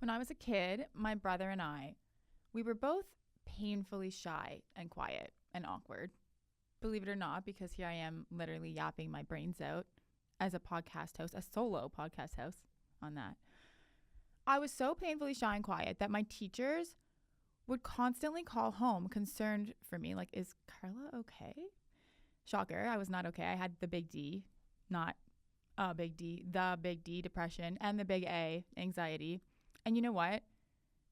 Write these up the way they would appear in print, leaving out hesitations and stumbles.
When I was a kid, my brother and I, we were both painfully shy and quiet and awkward. Believe it or not, because here I am literally yapping my brains out as a podcast host, a solo podcast host on that. I was so painfully shy and quiet that my teachers would constantly call home concerned for me. Like, is Carla okay? Shocker, I was not okay. I had the big D, not a big D, the big D, depression, and the big A, anxiety. And you know what?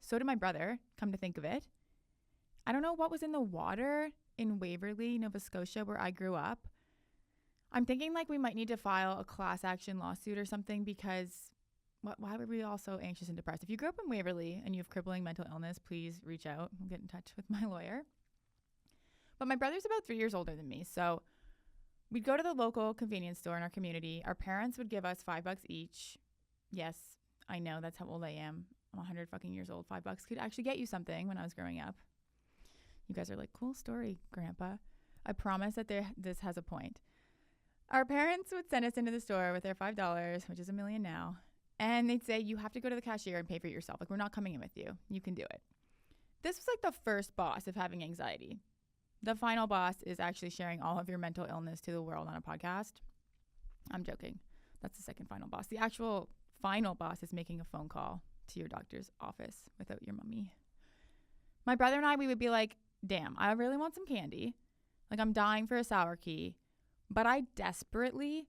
So did my brother, come to think of it. I don't know what was in the water in Waverly, Nova Scotia, where I grew up. I'm thinking like we might need to file a class action lawsuit or something because why were we all so anxious and depressed? If you grew up in Waverly and you have crippling mental illness, please reach out. I'll get in touch with my lawyer. But my brother's about 3 years older than me. So we'd go to the local convenience store in our community. Our parents would give us $5 each. Yes, I know that's how old I am. I'm 100 fucking years old. $5 could actually get you something when I was growing up. You guys are like, cool story, Grandpa. I promise that this has a point. Our parents would send us into the store with their $5, which is $1 million now. And they'd say, you have to go to the cashier and pay for it yourself. Like, we're not coming in with you. You can do it. This was like the first boss of having anxiety. The final boss is actually sharing all of your mental illness to the world on a podcast. I'm joking. That's the second final boss. The actual final boss is making a phone call to your doctor's office without your mommy. My brother and I, we would be like, damn, I really want some candy. Like, I'm dying for a sour key, but I desperately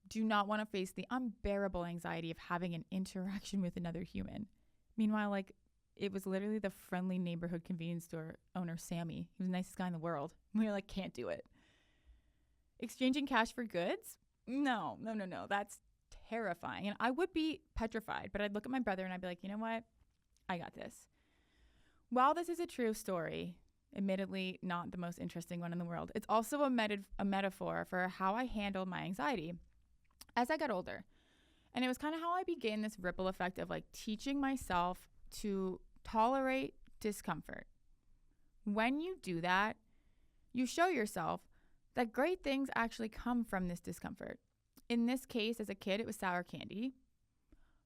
do not want to face the unbearable anxiety of having an interaction with another human. Meanwhile, like, it was literally the friendly neighborhood convenience store owner, Sammy. He was the nicest guy in the world. We were like, can't do it. Exchanging cash for goods? No. That's terrifying. And I would be petrified, but I'd look at my brother and I'd be like, you know what? I got this. While this is a true story, admittedly not the most interesting one in the world, it's also a metaphor for how I handled my anxiety as I got older. And it was kind of how I began this ripple effect of like teaching myself to tolerate discomfort. When you do that, you show yourself that great things actually come from this discomfort. In this case, as a kid, it was sour candy.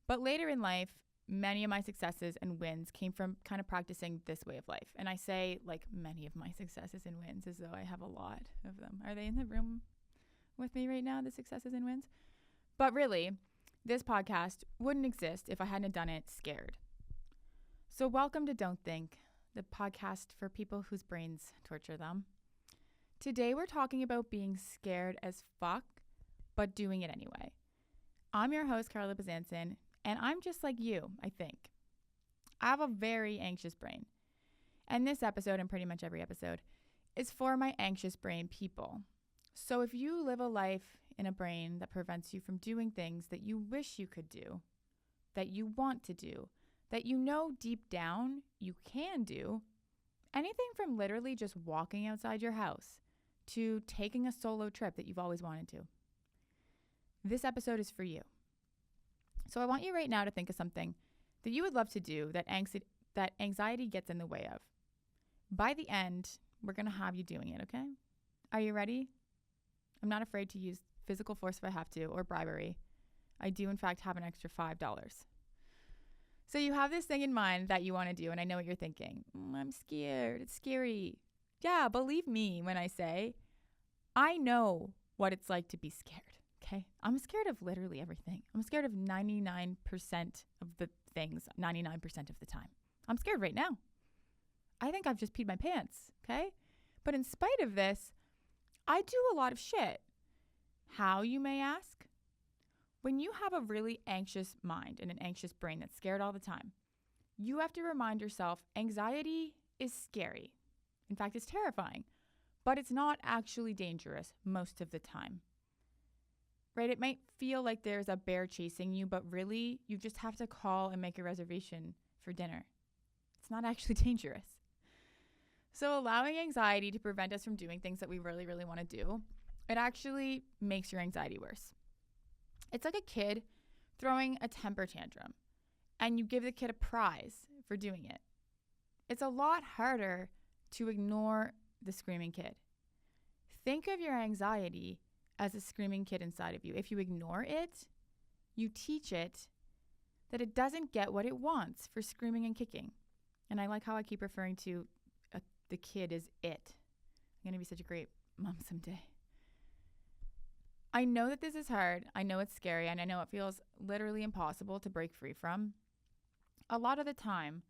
But later in life, many of my successes and wins came from kind of practicing this way of life. And I say like many of my successes and wins as though I have a lot of them. Are they in the room with me right now, the successes and wins? But really, this podcast wouldn't exist if I hadn't done it scared. So welcome to Don't Think, the podcast for people whose brains torture them. Today we're talking about being scared as fuck, but doing it anyway. I'm your host, Carla Bazanson, and I'm just like you, I think. I have a very anxious brain. And this episode, and pretty much every episode, is for my anxious brain people. So if you live a life in a brain that prevents you from doing things that you wish you could do, that you want to do, that you know deep down you can do, anything from literally just walking outside your house to taking a solo trip that you've always wanted to. This episode is for you. So I want you right now to think of something that you would love to do that anxiety gets in the way of. By the end, we're going to have you doing it, okay? Are you ready? I'm not afraid to use physical force if I have to, or bribery. I do, in fact, have an extra $5. So you have this thing in mind that you want to do, and I know what you're thinking. I'm scared. It's scary. Yeah, believe me when I say I know what it's like to be scared, okay? I'm scared of literally everything. I'm scared of 99% of the things, 99% of the time. I'm scared right now. I think I've just peed my pants, okay? But in spite of this, I do a lot of shit. How, you may ask? When you have a really anxious mind and an anxious brain that's scared all the time, you have to remind yourself anxiety is scary. In fact, it's terrifying, but it's not actually dangerous most of the time. Right? It might feel like there's a bear chasing you, but really, you just have to call and make a reservation for dinner. It's not actually dangerous. So allowing anxiety to prevent us from doing things that we really, really want to do, it actually makes your anxiety worse. It's like a kid throwing a temper tantrum and you give the kid a prize for doing it. It's a lot harder to ignore the screaming kid. Think of your anxiety as a screaming kid inside of you. If you ignore it, you teach it that it doesn't get what it wants for screaming and kicking. And I like how I keep referring to the kid as it. I'm going to be such a great mom someday. I know that this is hard. I know it's scary, and I know it feels literally impossible to break free from. A lot of the time,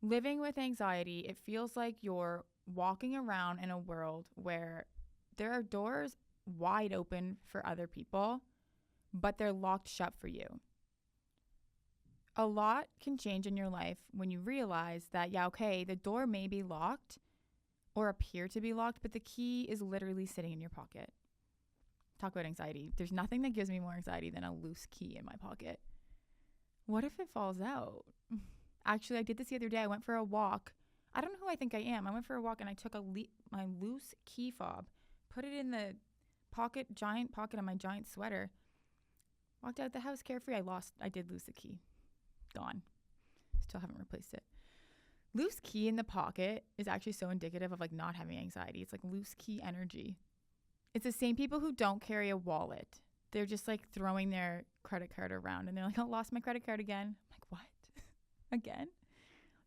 living with anxiety, it feels like you're walking around in a world where there are doors wide open for other people, but they're locked shut for you. A lot can change in your life when you realize that, yeah, okay, the door may be locked or appear to be locked, but the key is literally sitting in your pocket. Talk about anxiety. There's nothing that gives me more anxiety than a loose key in my pocket. What if it falls out? Actually, I did this the other day. I went for a walk. I don't know who I think I am. I went for a walk and I took my loose key fob, put it in the giant pocket of my giant sweater, walked out the house carefree. I did lose the key. Gone. Still haven't replaced it. Loose key in the pocket is actually so indicative of like not having anxiety. It's like loose key energy. It's the same people who don't carry a wallet. They're just like throwing their credit card around and they're like, I lost my credit card again. I'm like, what? Again?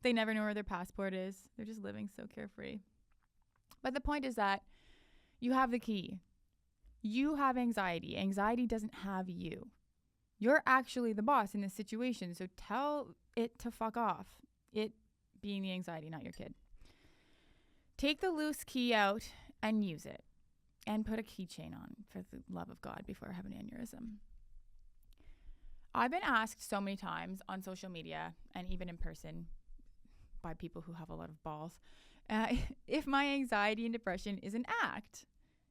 They never know where their passport is. They're just living so carefree. But the point is that you have the key. You have anxiety. Anxiety doesn't have you. You're actually the boss in this situation. So tell it to fuck off. It being the anxiety, not your kid. Take the loose key out and use it. And put a keychain on, for the love of God, before I have an aneurysm. I've been asked so many times on social media and even in person by people who have a lot of balls, if my anxiety and depression is an act.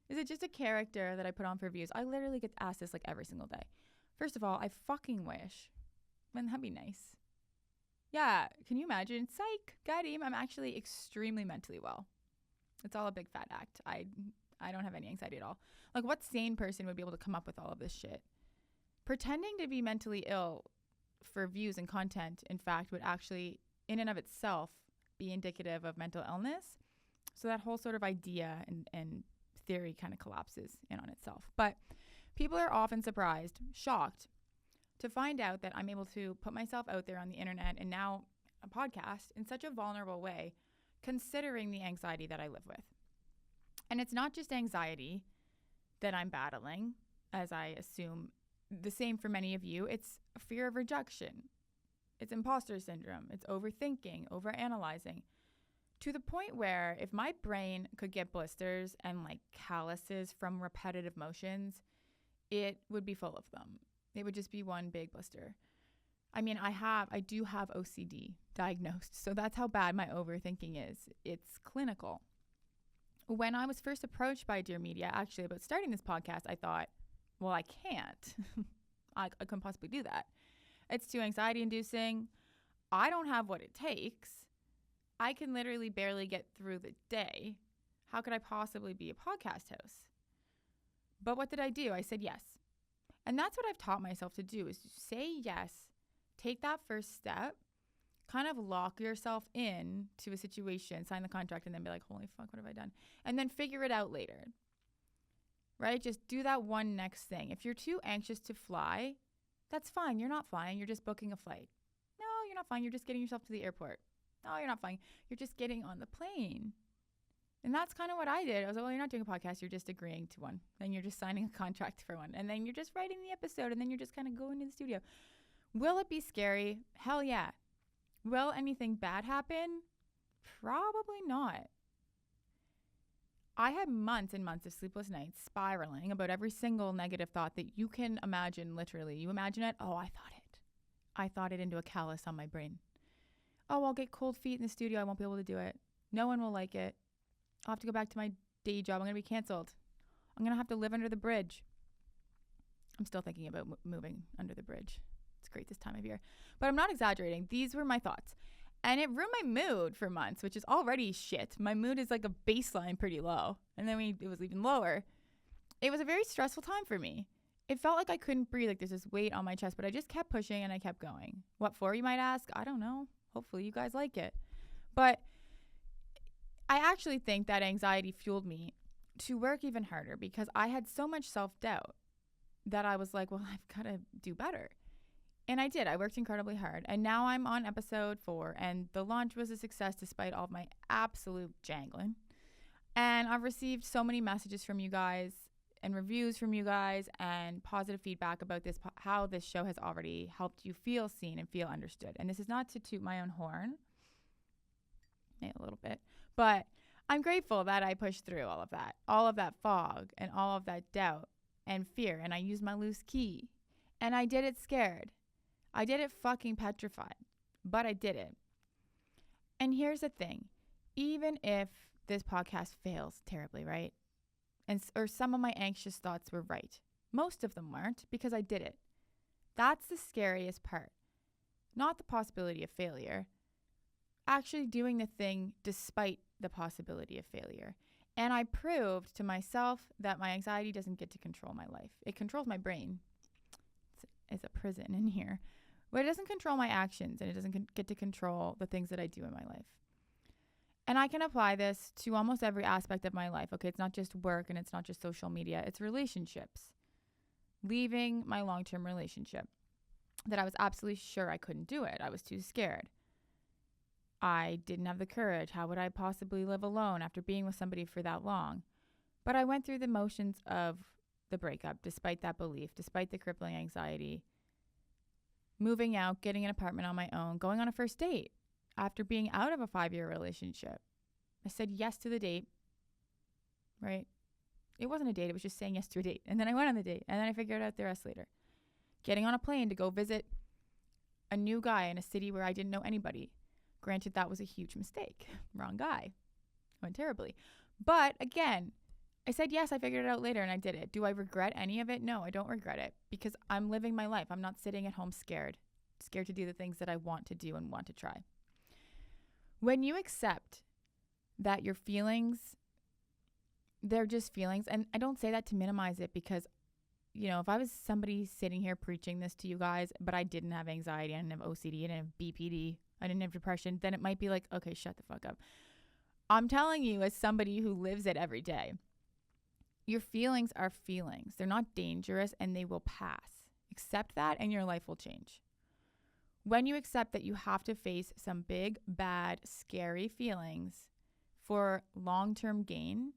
Is it just a character that I put on for views? I literally get asked this like every single day. First of all, I fucking wish. Man, that'd be nice. Yeah, can you imagine? Psych, got him. I'm actually extremely mentally well. It's all a big fat act. I don't have any anxiety at all. Like, what sane person would be able to come up with all of this shit? Pretending to be mentally ill for views and content, in fact, would actually, in and of itself, be indicative of mental illness. So that whole sort of idea and theory kind of collapses in on itself. But people are often surprised, shocked, to find out that I'm able to put myself out there on the internet and now a podcast in such a vulnerable way, considering the anxiety that I live with. And it's not just anxiety that I'm battling, as I assume the same for many of you. It's fear of rejection. It's imposter syndrome. It's overthinking, overanalyzing, to the point where if my brain could get blisters and like calluses from repetitive motions, it would be full of them. It would just be one big blister. I mean, I do have OCD diagnosed, so that's how bad my overthinking is. It's clinical. When I was first approached by Dear Media, actually, about starting this podcast, I thought, well, I can't. I couldn't possibly do that. It's too anxiety inducing. I don't have what it takes. I can literally barely get through the day. How could I possibly be a podcast host? But what did I do? I said yes. And that's what I've taught myself to do, is say yes, take that first step, kind of lock yourself in to a situation, sign the contract, and then be like, holy fuck, what have I done? And then figure it out later, right? Just do that one next thing. If you're too anxious to fly, that's fine. You're not flying. You're just booking a flight. No, you're not flying. You're just getting yourself to the airport. No, you're not flying. You're just getting on the plane. And that's kind of what I did. I was like, well, you're not doing a podcast. You're just agreeing to one. Then you're just signing a contract for one. And then you're just writing the episode. And then you're just kind of going to the studio. Will it be scary? Hell yeah. Will anything bad happen? Probably not. I had months and months of sleepless nights spiraling about every single negative thought that you can imagine, literally. You imagine it? Oh, I thought it into a callus on my brain. Oh, I'll get cold feet in the studio. I won't be able to do it. No one will like it. I'll have to go back to my day job. I'm going to be canceled. I'm going to have to live under the bridge. I'm still thinking about moving under the bridge. It's great this time of year. But I'm not exaggerating. These were my thoughts. And it ruined my mood for months, which is already shit. My mood is like a baseline pretty low. And then it was even lower. It was a very stressful time for me. It felt like I couldn't breathe, like there's this weight on my chest, but I just kept pushing and I kept going. What for, you might ask? I don't know. Hopefully you guys like it. But I actually think that anxiety fueled me to work even harder because I had so much self-doubt that I was like, well, I've got to do better. And I did. I worked incredibly hard. And now I'm on episode 4, and the launch was a success despite all of my absolute jangling. And I've received so many messages from you guys and reviews from you guys and positive feedback about this, how this show has already helped you feel seen and feel understood. And this is not to toot my own horn, maybe a little bit, but I'm grateful that I pushed through all of that fog and all of that doubt and fear. And I used my loose key, and I did it scared. I did it fucking petrified, but I did it. And here's the thing. Even if this podcast fails terribly, right? Or some of my anxious thoughts were right. Most of them weren't, because I did it. That's the scariest part. Not the possibility of failure. Actually doing the thing despite the possibility of failure. And I proved to myself that my anxiety doesn't get to control my life. It controls my brain. It's a prison in here. But it doesn't control my actions, and it doesn't get to control the things that I do in my life. And I can apply this to almost every aspect of my life. Okay, it's not just work, and it's not just social media. It's relationships. Leaving my long-term relationship that I was absolutely sure I couldn't do it. I was too scared. I didn't have the courage. How would I possibly live alone after being with somebody for that long? But I went through the motions of the breakup, despite that belief, despite the crippling anxiety. Moving out, getting an apartment on my own, going on a first date after being out of a 5-year relationship. I said yes to the date, right? It wasn't a date. It was just saying yes to a date. And then I went on the date, and then I figured out the rest later. Getting on a plane to go visit a new guy in a city where I didn't know anybody. Granted, that was a huge mistake. Wrong guy. Went terribly. But again, I said yes, I figured it out later, and I did it. Do I regret any of it? No, I don't regret it, because I'm living my life. I'm not sitting at home scared to do the things that I want to do and want to try. When you accept that your feelings, they're just feelings, and I don't say that to minimize it, because, you know, if I was somebody sitting here preaching this to you guys, but I didn't have anxiety, I didn't have OCD, I didn't have BPD, I didn't have depression, then it might be like, okay, shut the fuck up. I'm telling you, as somebody who lives it every day, your feelings are feelings. They're not dangerous, and they will pass. Accept that, and your life will change. When you accept that you have to face some big, bad, scary feelings for long-term gain,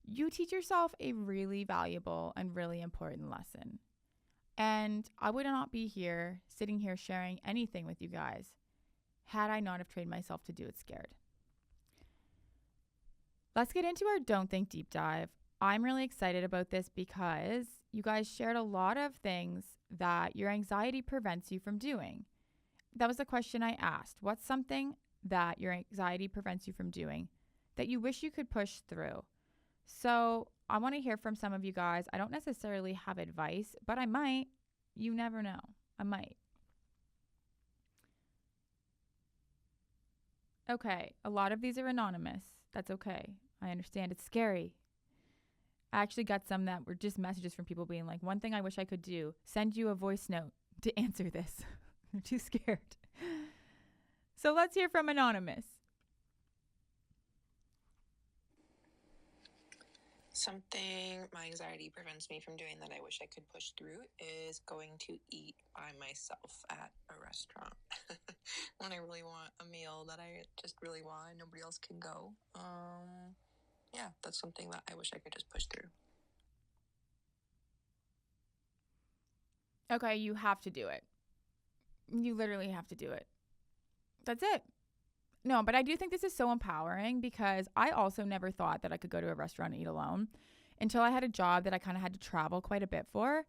you teach yourself a really valuable and really important lesson. And I would not be here, sitting here sharing anything with you guys, had I not have trained myself to do it scared. Let's get into our Don't Think Deep Dive. I'm really excited about this because you guys shared a lot of things that your anxiety prevents you from doing. That was the question I asked. What's something that your anxiety prevents you from doing that you wish you could push through? So I want to hear from some of you guys. I don't necessarily have advice, but I might. You never know. I might. Okay, a lot of these are anonymous. That's okay. I understand it's scary. I actually got some that were just messages from people being like, one thing I wish I could do, send you a voice note to answer this. I'm too scared. So let's hear from Anonymous. Something my anxiety prevents me from doing that I wish I could push through is going to eat by myself at a restaurant. When I really want a meal that I just really want and nobody else can go. Yeah, that's something that I wish I could just push through. Okay, you have to do it. You literally have to do it. That's it. No, but I do think this is so empowering, because I also never thought that I could go to a restaurant and eat alone until I had a job that I kind of had to travel quite a bit for.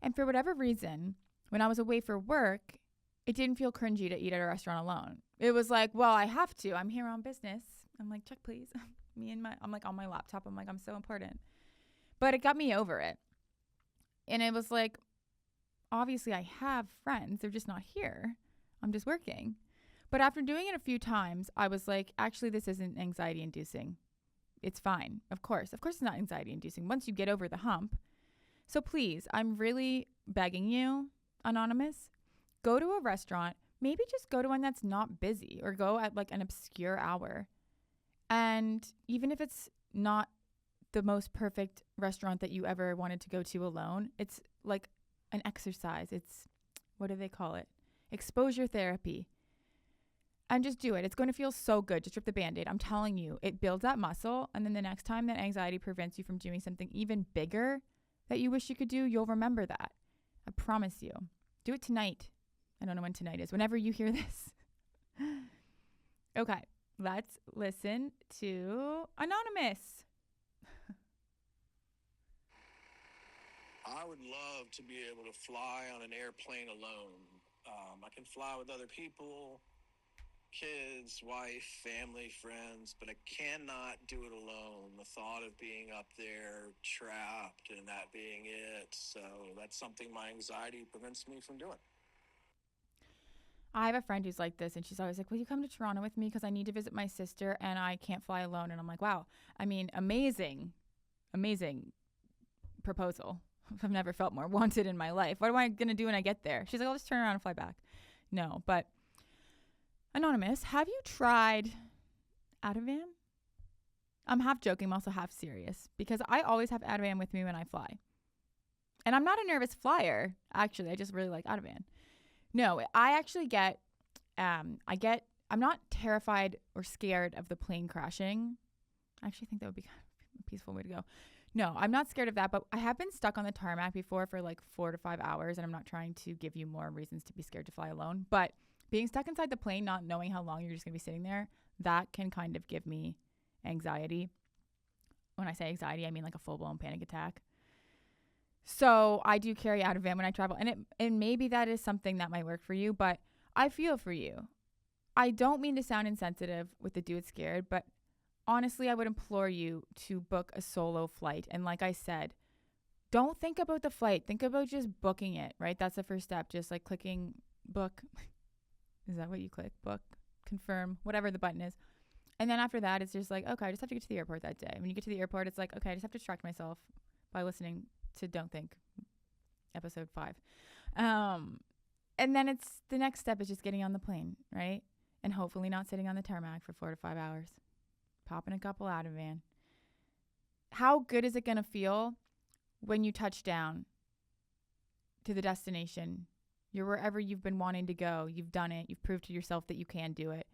And for whatever reason, when I was away for work, it didn't feel cringy to eat at a restaurant alone. It was like, well, I have to. I'm here on business. I'm like, check, please. I'm like on my laptop. I'm like, I'm so important. But it got me over it. And it was like, obviously I have friends. They're just not here. I'm just working. But after doing it a few times, I was like, actually, this isn't anxiety inducing. It's fine. Of course it's not anxiety inducing once you get over the hump. So please, I'm really begging you, Anonymous, go to a restaurant. Maybe just go to one that's not busy, or go at like an obscure hour. And even if it's not the most perfect restaurant that you ever wanted to go to alone, it's like an exercise. It's what do they call it? Exposure therapy. And just do it. It's going to feel so good. Just rip the Band-Aid. I'm telling you, it builds that muscle. And then the next time that anxiety prevents you from doing something even bigger that you wish you could do, you'll remember that. I promise you. Do it tonight. I don't know when tonight is. Whenever you hear this. Okay, let's listen to Anonymous. I would love to be able to fly on an airplane alone. I can fly with other people, kids, wife, family, friends, but I cannot do it alone. The thought of being up there trapped and that being it. So that's something my anxiety prevents me from doing. I have a friend who's like this, and she's always like, will you come to Toronto with me? Because I need to visit my sister, and I can't fly alone. And I'm like, wow. I mean, amazing proposal. I've never felt more wanted in my life. What am I going to do when I get there? She's like, I'll just turn around and fly back. No, but Anonymous, have you tried Ativan? I'm half joking. I'm also half serious because I always have Ativan with me when I fly. And I'm not a nervous flyer. Actually, I just really like Ativan. No, I actually I'm not terrified or scared of the plane crashing. I actually think that would be kind of a peaceful way to go. No, I'm not scared of that, but I have been stuck on the tarmac before for like 4 to 5 hours, and I'm not trying to give you more reasons to be scared to fly alone. But being stuck inside the plane, not knowing how long you're just going to be sitting there, that can kind of give me anxiety. When I say anxiety, I mean like a full-blown panic attack. So I do carry Ativan when I travel, and maybe that is something that might work for you, but I feel for you. I don't mean to sound insensitive with the do it scared, but honestly, I would implore you to book a solo flight. And like I said, don't think about the flight. Think about just booking it, right? That's the first step. Just like clicking book. Is that what you click? Book, confirm, whatever the button is. And then after that, it's just like, okay, I just have to get to the airport that day. When you get to the airport, it's like, okay, I just have to distract myself by listening to Don't Think, episode 5. And then it's the next step is just getting on the plane, right? And hopefully not sitting on the tarmac for 4 to 5 hours. Popping a couple out of van. How good is it going to feel when you touch down to the destination? You're wherever you've been wanting to go. You've done it. You've proved to yourself that you can do it.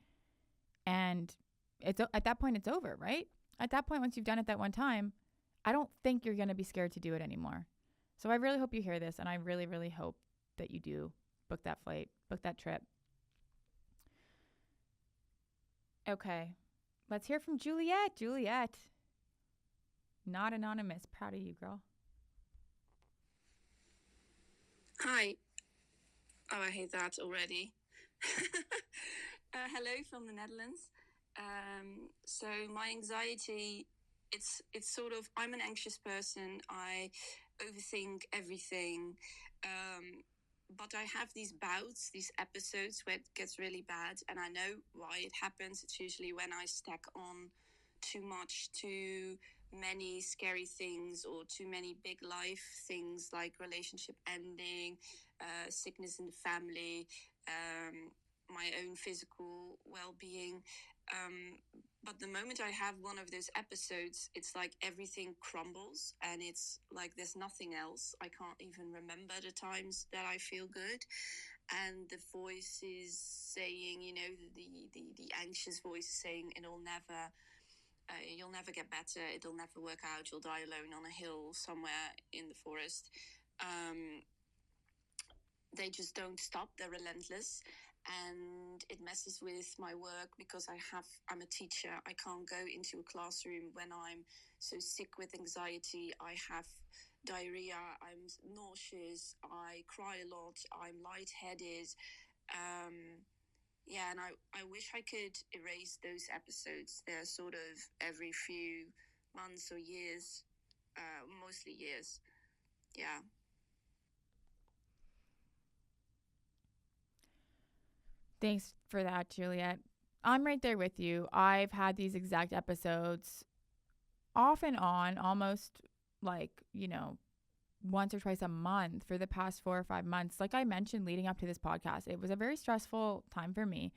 And it's at that point, it's over, right? At that point, once you've done it that one time, I don't think you're going to be scared to do it anymore. So I really hope you hear this, and I really, really hope that you do book that flight, book that trip. Okay. Let's hear from Juliet. Juliet. Not anonymous. Proud of you, girl. Hi. Oh, I hate that already. Hello from the Netherlands. So my anxiety, it's sort of, I'm an anxious person. I overthink everything. But I have these bouts, these episodes where it gets really bad, and I know why it happens. It's usually when I stack on too much, too many scary things, or too many big life things like relationship ending, sickness in the family, my own physical well-being. But the moment I have one of those episodes, it's like everything crumbles and it's like there's nothing else. I can't even remember the times that I feel good. And the voice is saying, you know, the anxious voice is saying you'll never get better. It'll never work out. You'll die alone on a hill somewhere in the forest. They just don't stop. They're relentless. And it messes with my work because I'm a teacher. I can't go into a classroom when I'm so sick with anxiety. I have diarrhea, I'm nauseous, I cry a lot, I'm lightheaded. And I wish I could erase those episodes. They're sort of every few months or years, mostly years. Yeah. Thanks for that, Juliet. I'm right there with you. I've had these exact episodes off and on, almost like, once or twice a month for the past 4 or 5 months. Like I mentioned leading up to this podcast, it was a very stressful time for me.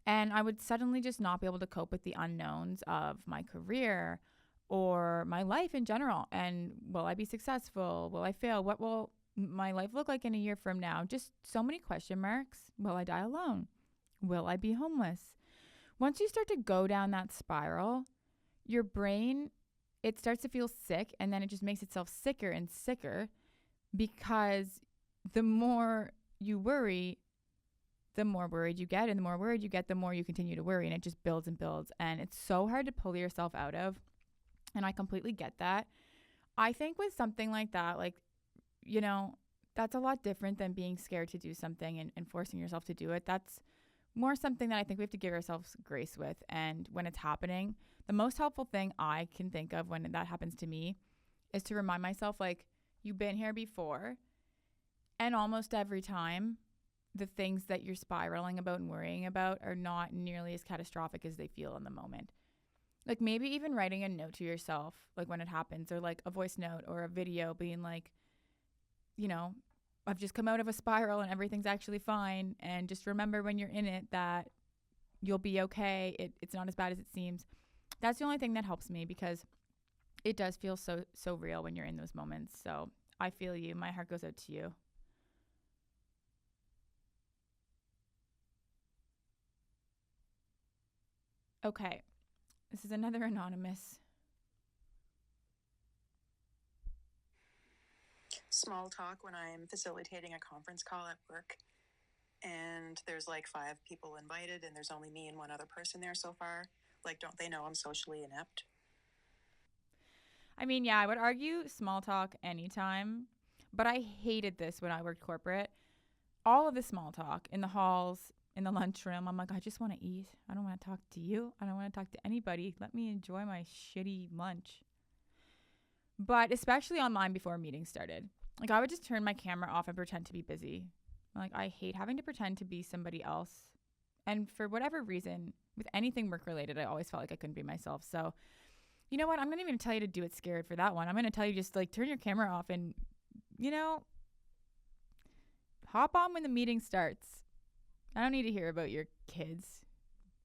And I would suddenly just not be able to cope with the unknowns of my career or my life in general. And will I be successful? Will I fail? What will my life look like in a year from now? Just so many question marks. Will I die alone? Will I be homeless? Once you start to go down that spiral, your brain, it starts to feel sick, and then it just makes itself sicker and sicker, because the more you worry, the more worried you get, and the more worried you get, the more you continue to worry, and it just builds and builds, and it's so hard to pull yourself out of. And I completely get that. I think with something like that, like, you know, that's a lot different than being scared to do something and forcing yourself to do it. That's more something that I think we have to give ourselves grace with. And when it's happening, the most helpful thing I can think of when that happens to me is to remind myself, like, you've been here before, and almost every time the things that you're spiraling about and worrying about are not nearly as catastrophic as they feel in the moment. Like, maybe even writing a note to yourself, like, when it happens, or like a voice note or a video being like, you know, I've just come out of a spiral and everything's actually fine. And just remember when you're in it that you'll be okay. It's not as bad as it seems. That's the only thing that helps me, because it does feel so real when you're in those moments. So I feel you. My heart goes out to you. Okay. This is another anonymous. Small talk when I'm facilitating a conference call at work, and there's like 5 people invited, and there's only me and one other person there so far. Like, don't they know I'm socially inept? I mean, yeah, I would argue small talk anytime, but I hated this when I worked corporate. All of the small talk in the halls, in the lunchroom, I'm like, I just want to eat. I don't want to talk to you. I don't want to talk to anybody. Let me enjoy my shitty lunch. But especially online before a meeting started. Like, I would just turn my camera off and pretend to be busy. Like, I hate having to pretend to be somebody else. And for whatever reason, with anything work related, I always felt like I couldn't be myself. So, you know what? I'm not even going to tell you to do it scared for that one. I'm going to tell you just, like, turn your camera off and, you know, hop on when the meeting starts. I don't need to hear about your kid's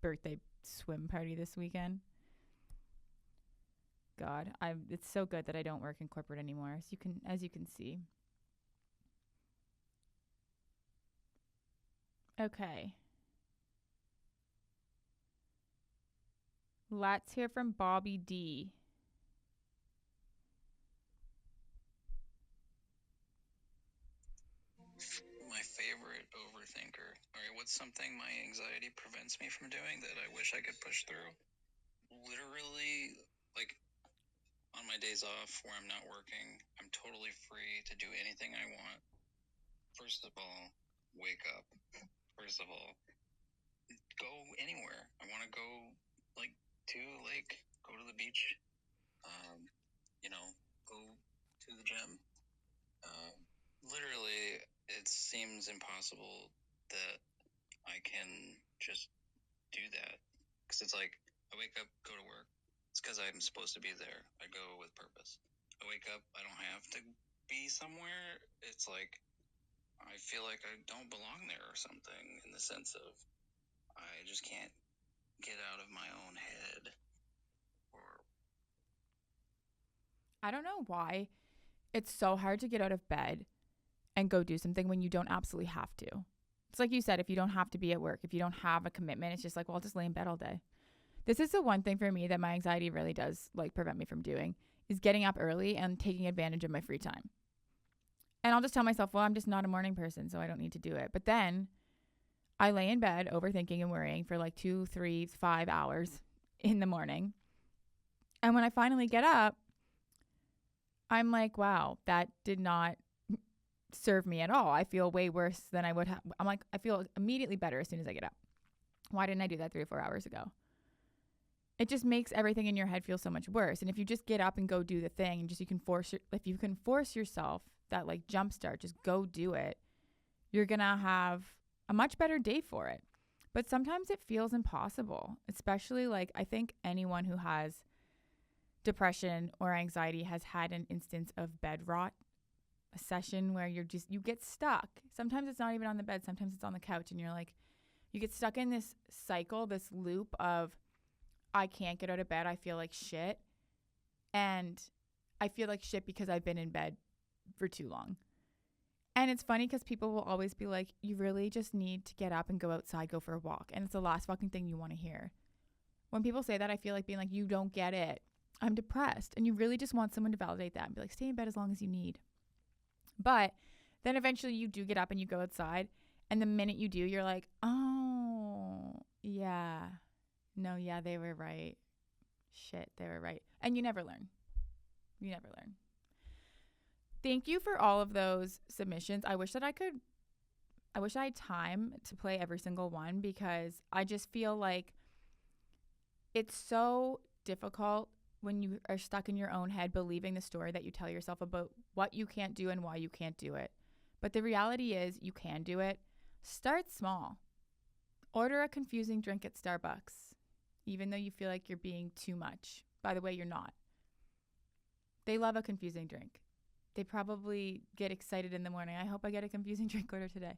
birthday swim party this weekend. God, it's so good that I don't work in corporate anymore, as you can see. Okay. Let's hear from Bobby D. My favorite overthinker. All right, what's something my anxiety prevents me from doing that I wish I could push through? Literally, like, on my days off where I'm not working, I'm totally free to do anything I want. First of all, wake up. First of all, go anywhere. I want to go, like, to a lake, go to the beach, go to the gym. Literally, it seems impossible that I can just do that. Because it's like, I wake up, go to work. It's because I'm supposed to be there. I go with purpose. I wake up, I don't have to be somewhere. It's like, I feel like I don't belong there or something, in the sense of, I just can't get out of my own head. I don't know why it's so hard to get out of bed and go do something when you don't absolutely have to. It's like you said, if you don't have to be at work, if you don't have a commitment, it's just like, well, I'll just lay in bed all day. This is the one thing for me that my anxiety really does, like, prevent me from doing, is getting up early and taking advantage of my free time. And I'll just tell myself, well, I'm just not a morning person, so I don't need to do it. But then I lay in bed overthinking and worrying for like 2, 3, 5 hours in the morning. And when I finally get up, I'm like, wow, that did not serve me at all. I feel way worse than I would have. I'm like, I feel immediately better as soon as I get up. Why didn't I do that 3 or 4 hours ago? It just makes everything in your head feel so much worse. And if you just get up and go do the thing, and just if you can force yourself that, like, jump start, just go do it, you're gonna have a much better day for it. But sometimes it feels impossible, especially, like, I think anyone who has depression or anxiety has had an instance of bed rot, a session where you get stuck. Sometimes it's not even on the bed. Sometimes it's on the couch, and you're like, you get stuck in this cycle, this loop of, I can't get out of bed. I feel like shit. And I feel like shit because I've been in bed for too long. And it's funny because people will always be like, you really just need to get up and go outside, go for a walk. And it's the last fucking thing you want to hear. When people say that, I feel like being like, you don't get it. I'm depressed. And you really just want someone to validate that and be like, stay in bed as long as you need. But then eventually you do get up and you go outside. And the minute you do, you're like, oh, yeah. No, yeah, they were right. Shit, they were right. And you never learn. You never learn. Thank you for all of those submissions. I wish I had time to play every single one, because I just feel like it's so difficult when you are stuck in your own head believing the story that you tell yourself about what you can't do and why you can't do it. But the reality is you can do it. Start small. Order a confusing drink at Starbucks, even though you feel like you're being too much. By the way, you're not. They love a confusing drink. They probably get excited in the morning. I hope I get a confusing drink order today.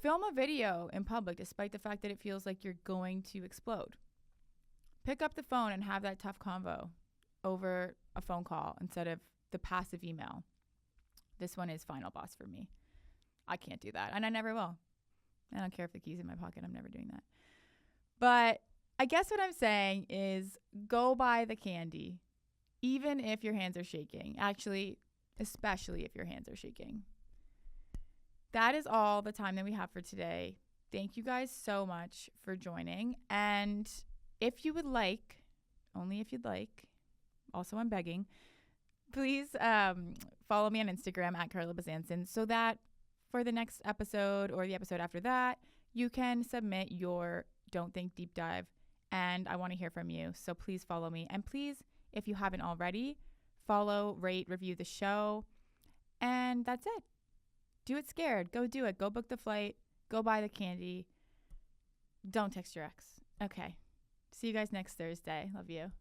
Film a video in public despite the fact that it feels like you're going to explode. Pick up the phone and have that tough convo over a phone call instead of the passive email. This one is final boss for me. I can't do that, and I never will. I don't care if the key's in my pocket. I'm never doing that. But I guess what I'm saying is go buy the candy. Even if your hands are shaking. Actually, especially if your hands are shaking. That is all the time that we have for today. Thank you guys so much for joining. And if you would like, only if you'd like, also I'm begging, please follow me on Instagram at Carla Bazanson, so that for the next episode or the episode after that, you can submit your Don't Think Deep Dive. And I want to hear from you. So please follow me. And please, if you haven't already, follow, rate, review the show. And that's it. Do it scared. Go do it. Go book the flight. Go buy the candy. Don't text your ex. Okay. See you guys next Thursday. Love you.